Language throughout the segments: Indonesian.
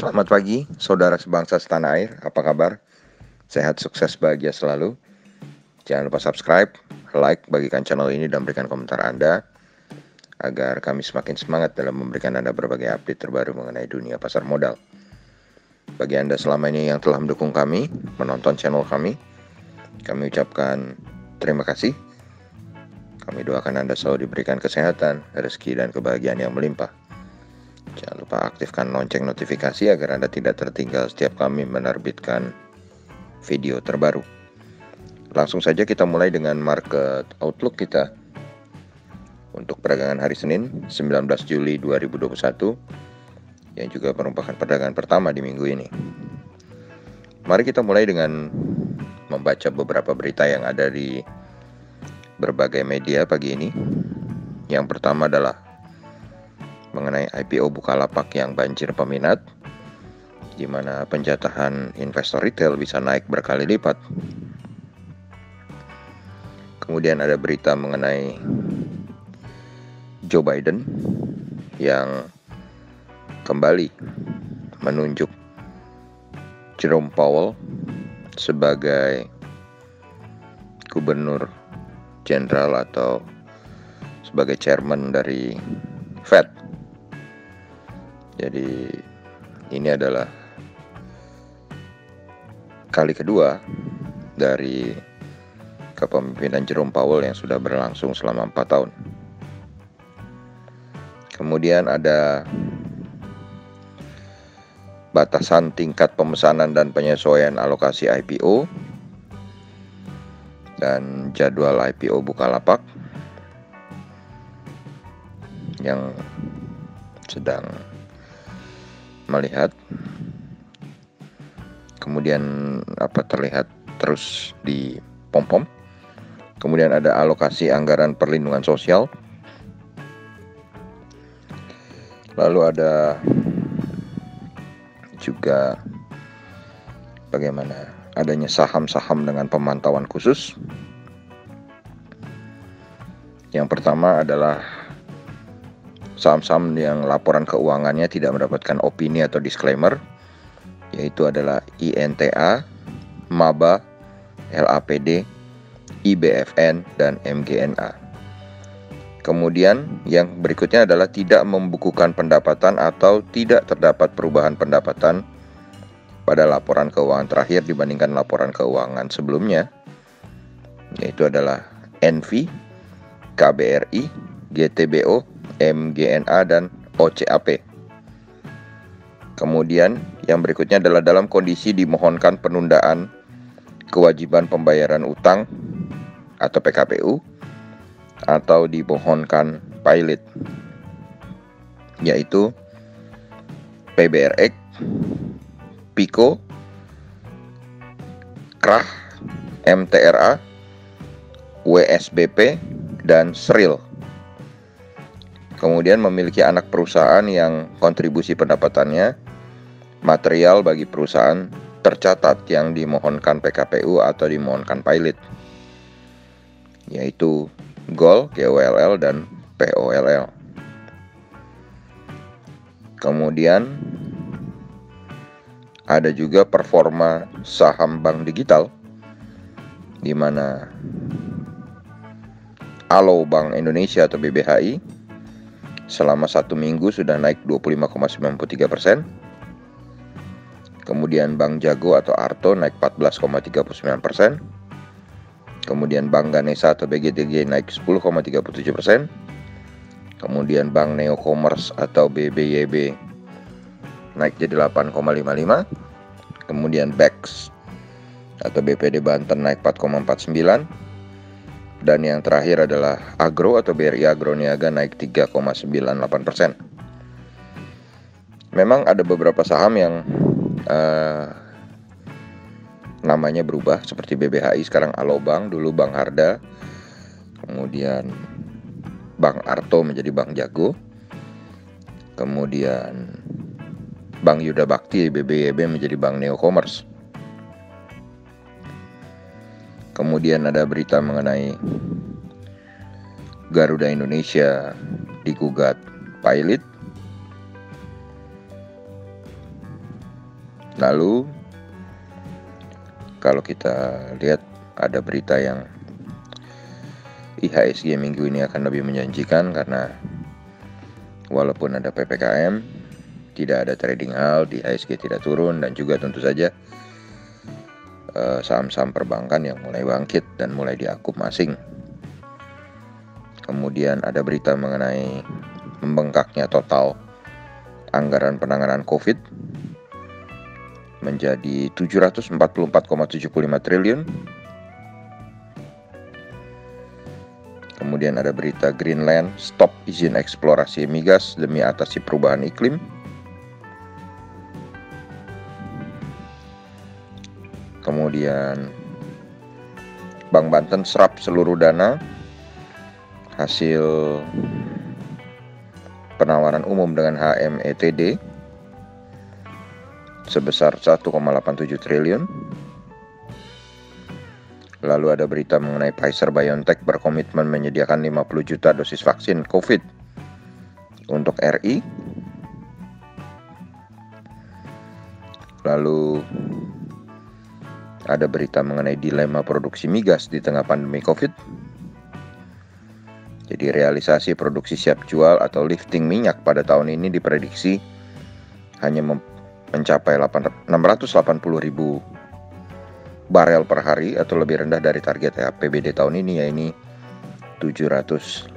Selamat pagi, saudara sebangsa setanah air. Apa kabar? Sehat, sukses, bahagia selalu. Jangan lupa subscribe, like, bagikan channel ini, dan berikan komentar Anda agar kami semakin semangat dalam memberikan Anda berbagai update terbaru mengenai dunia pasar modal. Bagi Anda selama ini yang telah mendukung kami, menonton channel kami ucapkan terima kasih. Kami doakan Anda selalu diberikan kesehatan, rezeki, dan kebahagiaan yang melimpah. Jangan lupa aktifkan lonceng notifikasi agar Anda tidak tertinggal setiap kami menerbitkan video terbaru. Langsung saja kita mulai dengan market outlook kita untuk perdagangan hari Senin 19 Juli 2021 yang juga merupakan perdagangan pertama di minggu ini. Mari kita mulai dengan membaca beberapa berita yang ada di berbagai media pagi ini. Yang pertama adalah mengenai IPO Bukalapak yang banjir peminat, di mana penjatahan investor retail bisa naik berkali lipat. Kemudian ada berita mengenai Joe Biden yang kembali menunjuk Jerome Powell sebagai gubernur jenderal atau sebagai chairman dari Fed. Jadi ini adalah kali kedua dari kepemimpinan Jerome Powell yang sudah berlangsung selama 4 tahun. Kemudian ada batasan tingkat pemesanan dan penyesuaian alokasi IPO dan jadwal IPO Bukalapak yang sedang melihat. Kemudian terlihat terus di pom-pom. Kemudian ada alokasi anggaran perlindungan sosial. Lalu ada juga bagaimana adanya saham-saham dengan pemantauan khusus. Yang pertama adalah saham-saham yang laporan keuangannya tidak mendapatkan opini atau disclaimer, yaitu adalah INTA, MABA, LAPD, IBFN, dan MGNA. Kemudian yang berikutnya adalah tidak membukukan pendapatan atau tidak terdapat perubahan pendapatan pada laporan keuangan terakhir dibandingkan laporan keuangan sebelumnya, yaitu adalah ENVI, KBRI, GTBO, MGNA, dan OCAP. Kemudian yang berikutnya adalah dalam kondisi dimohonkan penundaan kewajiban pembayaran utang atau PKPU atau dimohonkan pilot, yaitu PBRX, PICO, KRAH, MTRA, WSBP, dan SRIL. Kemudian memiliki anak perusahaan yang kontribusi pendapatannya material bagi perusahaan tercatat yang dimohonkan PKPU atau dimohonkan pilot, yaitu GOL, GOLL, dan POLL. Kemudian ada juga performa saham bank digital, di mana Alo Bank Indonesia atau BBHI selama 1 minggu sudah naik 25,93%. Kemudian Bank Jago atau Arto naik 14,39%. Kemudian Bank Ganesha atau BGTG naik 10,37%. Kemudian Bank Neo Commerce atau BBYB naik jadi 8,55%. Kemudian BEX atau BPD Banten naik 4,49%. Dan yang terakhir adalah Agro atau BRI Agro Niaga naik 3,98%. Memang ada beberapa saham yang namanya berubah, seperti BBHI sekarang Alobank, dulu Bank Harda, kemudian Bank Arto menjadi Bank Jago, kemudian Bank Yuda Bakti BBYB menjadi Bank Neo Commerce. Kemudian ada berita mengenai Garuda Indonesia digugat pilot. Lalu kalau kita lihat ada berita yang IHSG minggu ini akan lebih menjanjikan karena walaupun ada PPKM, tidak ada trading halt, IHSG tidak turun, dan juga tentu saja saham-saham perbankan yang mulai bangkit dan mulai diakup asing. Kemudian ada berita mengenai membengkaknya total anggaran penanganan COVID menjadi 744,75 triliun. Kemudian ada berita Greenland stop izin eksplorasi migas demi atasi perubahan iklim. Kemudian Bank Banten serap seluruh dana hasil penawaran umum dengan HMETD sebesar 1,87 triliun. Lalu ada berita mengenai Pfizer-BioNTech berkomitmen menyediakan 50 juta dosis vaksin COVID untuk RI. Lalu ada berita mengenai dilema produksi migas di tengah pandemi COVID. Jadi realisasi produksi siap jual atau lifting minyak pada tahun ini diprediksi hanya mencapai 680.000 barel per hari atau lebih rendah dari target APBD tahun ini, yaitu 705.000.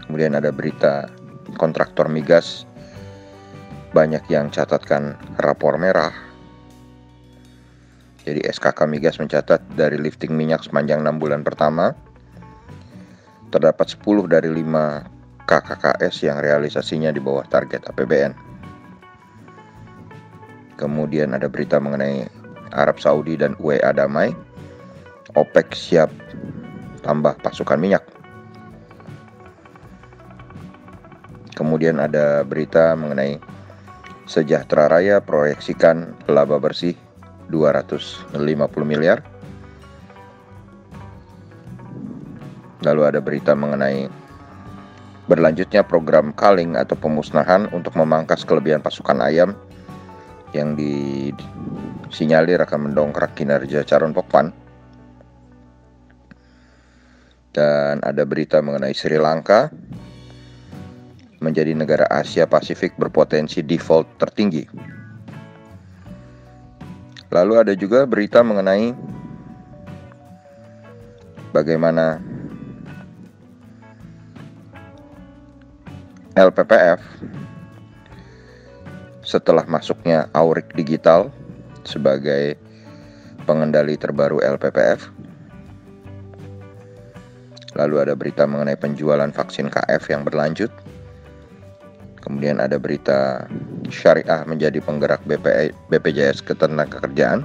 Kemudian ada berita kontraktor migas banyak yang catatkan rapor merah. Jadi SKK Migas mencatat dari lifting minyak sepanjang 6 bulan pertama terdapat 10 dari 5 KKKS yang realisasinya di bawah target APBN. Kemudian ada berita mengenai Arab Saudi dan UEA damai, OPEC siap tambah pasukan minyak. Kemudian ada berita mengenai Sejahtera Raya proyeksikan laba bersih 250 miliar. Lalu ada berita mengenai berlanjutnya program culling atau pemusnahan untuk memangkas kelebihan pasukan ayam yang disinyalir akan mendongkrak kinerja Charon Pokphand. Dan ada berita mengenai Sri Lanka menjadi negara Asia Pasifik berpotensi default tertinggi. Lalu ada juga berita mengenai bagaimana LPPF setelah masuknya Aurik Digital sebagai pengendali terbaru LPPF. Lalu ada berita mengenai penjualan vaksin KF yang berlanjut. Kemudian ada berita Syariah menjadi penggerak BPJS Ketenagakerjaan.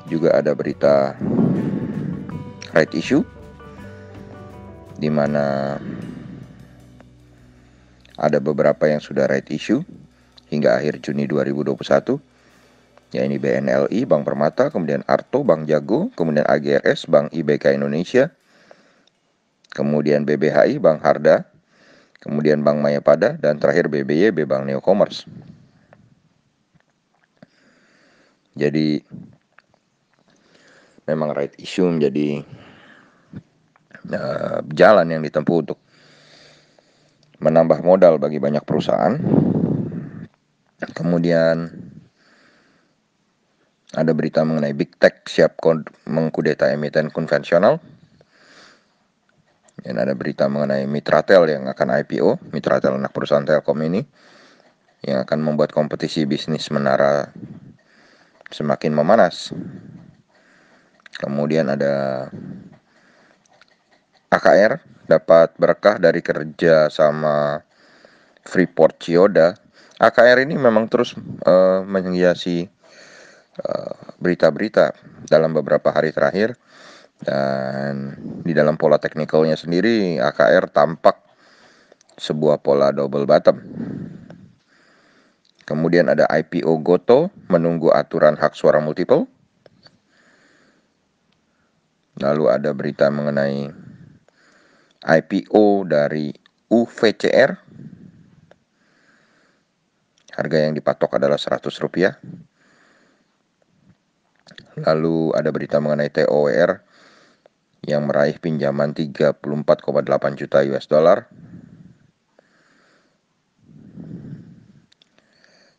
Juga ada berita right issue, di mana ada beberapa yang sudah right issue hingga akhir Juni 2021, yaitu BNLI, Bank Permata, kemudian Arto, Bank Jago, kemudian AGRS, Bank IBK Indonesia, kemudian BBHI, Bank Harda, kemudian Bank Mayapada, dan terakhir BBYB, Bank Neocommerce. Jadi memang right issue menjadi jalan yang ditempuh untuk menambah modal bagi banyak perusahaan. Kemudian ada berita mengenai Big Tech siap mengkudeta emiten konvensional. Dan ada berita mengenai Mitratel yang akan IPO. Mitratel anak perusahaan Telkom ini yang akan membuat kompetisi bisnis menara semakin memanas. Kemudian ada AKR dapat berkah dari kerja sama Freeport Chiyoda. AKR ini memang terus menghiasi berita-berita dalam beberapa hari terakhir. Dan di dalam pola teknikalnya sendiri, AKR tampak sebuah pola double bottom. Kemudian ada IPO Goto menunggu aturan hak suara multiple. Lalu ada berita mengenai IPO dari UVCR. Harga yang dipatok adalah Rp100. Lalu ada berita mengenai TOWR yang meraih pinjaman 34,8 juta US dollar.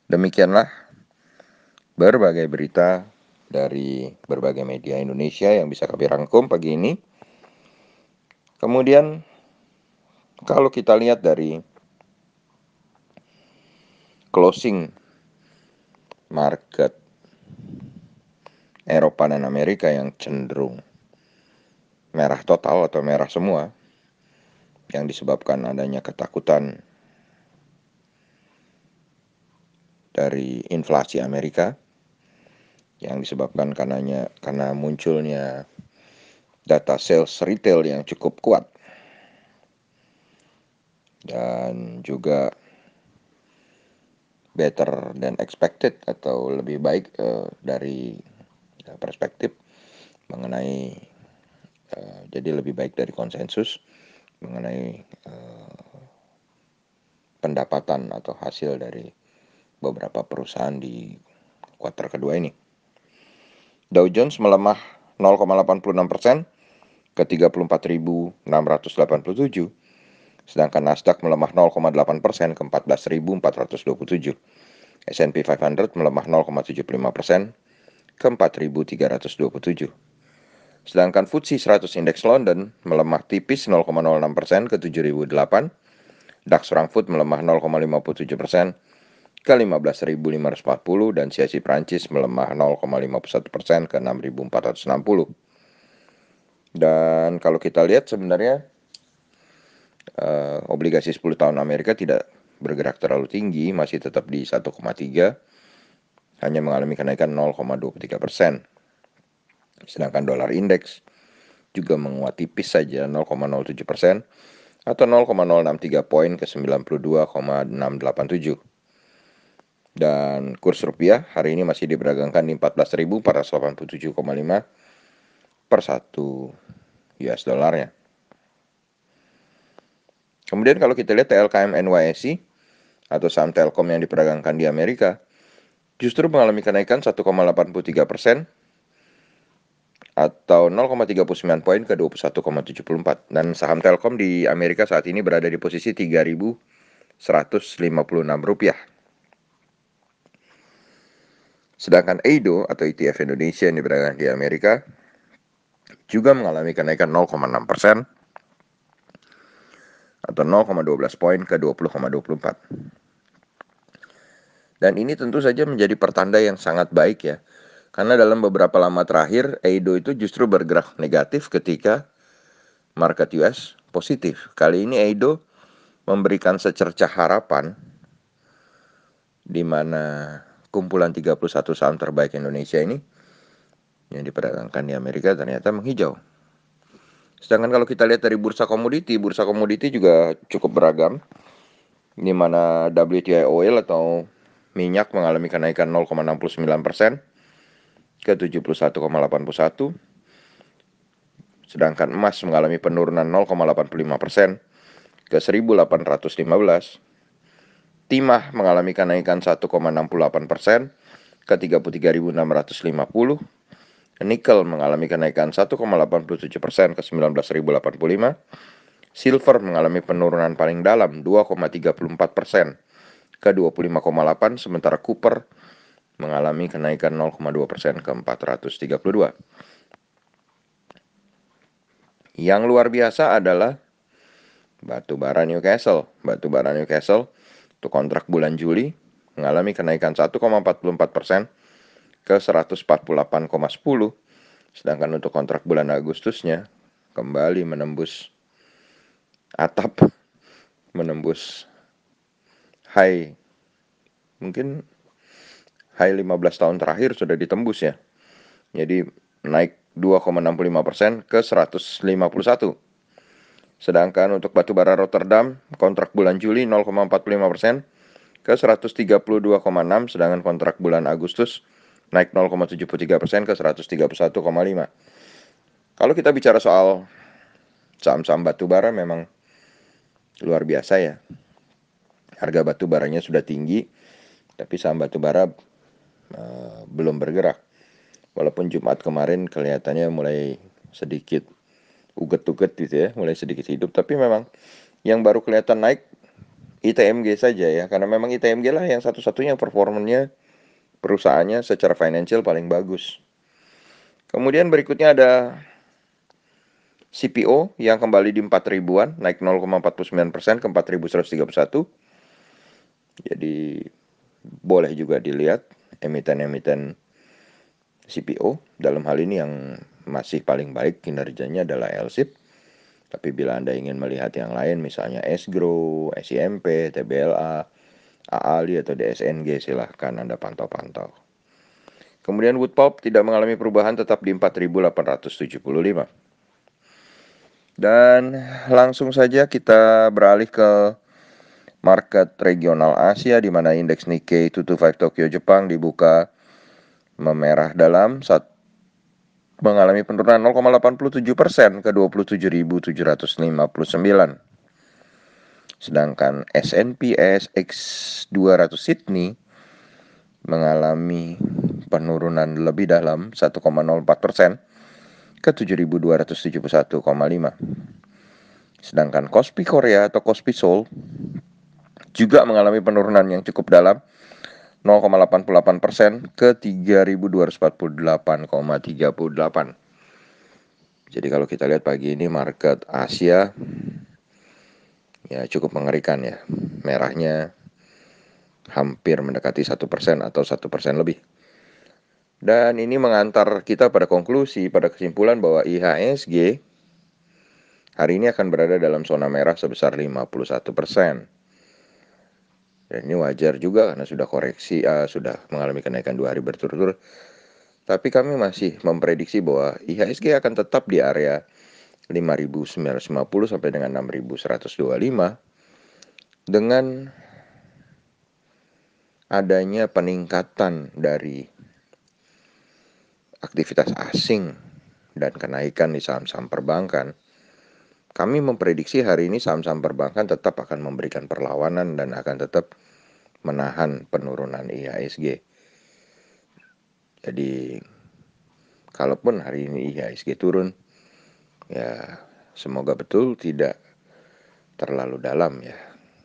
Demikianlah berbagai berita dari berbagai media Indonesia yang bisa kami rangkum pagi ini. Kemudian kalau kita lihat dari closing market Eropa dan Amerika yang cenderung merah total atau merah semua, yang disebabkan adanya ketakutan dari inflasi Amerika, yang disebabkan karena munculnya data sales retail yang cukup kuat, dan juga better than expected atau lebih baik dari perspektif mengenai jadi lebih baik dari konsensus mengenai pendapatan atau hasil dari beberapa perusahaan di kuartal kedua ini. Dow Jones melemah 0,86% ke 34.687, sedangkan Nasdaq melemah 0,8% ke 14.427. S&P 500 melemah 0,75% ke 4.327. Sedangkan FTSE 100 Index London melemah tipis 0,06% ke 7.008. DAX Frankfurt melemah 0,57% ke 15.540 dan CAC Prancis melemah 0,51% ke 6.460. Dan kalau kita lihat sebenarnya obligasi 10 tahun Amerika tidak bergerak terlalu tinggi, masih tetap di 1,3, hanya mengalami kenaikan 0,23%. Sedangkan dolar indeks juga menguat tipis saja 0,07% atau 0,063 poin ke 92,687. Dan kurs rupiah hari ini masih diperdagangkan di 14.487,5 per 1 US dollarnya. Kemudian kalau kita lihat TLKM NYSE atau saham Telkom yang diperdagangkan di Amerika justru mengalami kenaikan 1,83% atau 0,39 poin ke 21,74. Dan saham Telkom di Amerika saat ini berada di posisi Rp3.156. Sedangkan EIDO atau ETF Indonesia yang diperdagangkan di Amerika juga mengalami kenaikan 0,6% atau 0,12 poin ke 20,24. Dan ini tentu saja menjadi pertanda yang sangat baik ya. Karena dalam beberapa lama terakhir, EIDO itu justru bergerak negatif ketika market US positif. Kali ini EIDO memberikan secercah harapan di mana kumpulan 31 saham terbaik Indonesia ini yang diperdagangkan di Amerika ternyata menghijau. Sedangkan kalau kita lihat dari bursa komoditi juga cukup beragam, di mana WTI oil atau minyak mengalami kenaikan 0,69% ke 71,81, sedangkan emas mengalami penurunan 0,85% ke 1.815. Timah mengalami kenaikan 1,68% ke 33.650. Nikel mengalami kenaikan 1,87% ke 19.085. Silver mengalami penurunan paling dalam 2,34% ke 25,8, sementara Copper mengalami kenaikan 0,2% ke 432. Yang luar biasa adalah batubara Newcastle. Batubara Newcastle untuk kontrak bulan Juli mengalami kenaikan 1,44% ke 148,10. Sedangkan untuk kontrak bulan Agustusnya kembali menembus atap, menembus high, mungkin high 15 tahun terakhir sudah ditembus ya. Jadi naik 2,65% ke 151. Sedangkan untuk batubara Rotterdam, kontrak bulan Juli 0,45% ke 132,6, sedangkan kontrak bulan Agustus naik 0,73% ke 131,5. Kalau kita bicara soal saham-saham batubara memang luar biasa ya. Harga batubaranya sudah tinggi, Tapi saham batubara belum bergerak. Walaupun Jumat kemarin kelihatannya mulai sedikit uget-uget gitu ya, mulai sedikit hidup. Tapi memang yang baru kelihatan naik ITMG saja ya, karena memang ITMG lah yang satu-satunya performanya perusahaannya secara financial paling bagus. Kemudian berikutnya ada CPO yang kembali di 4 ribuan, naik 0,49% ke 4.131. Jadi boleh juga dilihat emiten-emiten CPO dalam hal ini yang masih paling baik kinerjanya adalah LSIP. Tapi bila Anda ingin melihat yang lain misalnya SGRO, SIMP, TBLA, AALI atau DSNG silahkan Anda pantau-pantau. Kemudian Wood Pulp tidak mengalami perubahan, tetap di 4.875. Dan langsung saja kita beralih ke market regional Asia, di mana indeks Nikkei 225 Tokyo Jepang dibuka memerah dalam saat mengalami penurunan 0,87% ke 27.759. Sedangkan S&P ASX 200 Sydney mengalami penurunan lebih dalam 1,04% ke 7.271,5. Sedangkan Kospi Korea atau Kospi Seoul juga mengalami penurunan yang cukup dalam 0,88% ke 3.248,38. Jadi kalau kita lihat pagi ini market Asia ya cukup mengerikan ya. Merahnya hampir mendekati 1% atau 1% lebih. Dan ini mengantar kita pada konklusi, pada kesimpulan bahwa IHSG hari ini akan berada dalam zona merah sebesar 51%. Dan ini wajar juga karena sudah koreksi, sudah mengalami kenaikan 2 hari berturut-turut. Tapi kami masih memprediksi bahwa IHSG akan tetap di area 5.950 sampai dengan 6.125 dengan adanya peningkatan dari aktivitas asing dan kenaikan di saham-saham perbankan. Kami memprediksi hari ini saham-saham perbankan tetap akan memberikan perlawanan dan akan tetap menahan penurunan IHSG. Jadi kalaupun hari ini IHSG turun, ya semoga betul tidak terlalu dalam ya,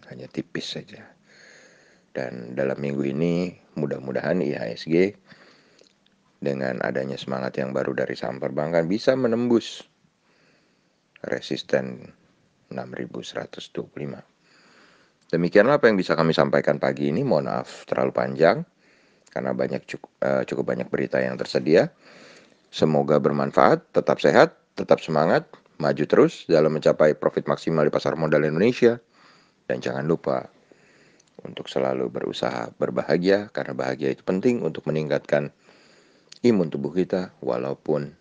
hanya tipis saja. Dan dalam minggu ini mudah-mudahan IHSG dengan adanya semangat yang baru dari saham perbankan bisa menembus resisten 6.125. Demikianlah apa yang bisa kami sampaikan pagi ini. Mohon maaf terlalu panjang karena cukup banyak berita yang tersedia. Semoga bermanfaat, tetap sehat, tetap semangat, maju terus dalam mencapai profit maksimal di pasar modal Indonesia. Dan jangan lupa untuk selalu berusaha berbahagia, karena bahagia itu penting untuk meningkatkan imun tubuh kita walaupun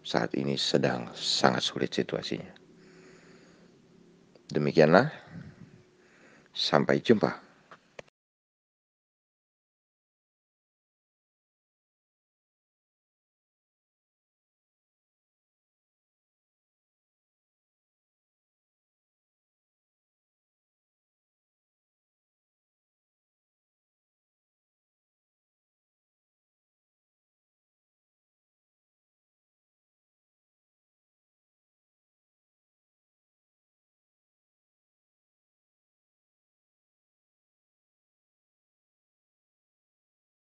saat ini sedang sangat sulit situasinya. Demikianlah, sampai jumpa.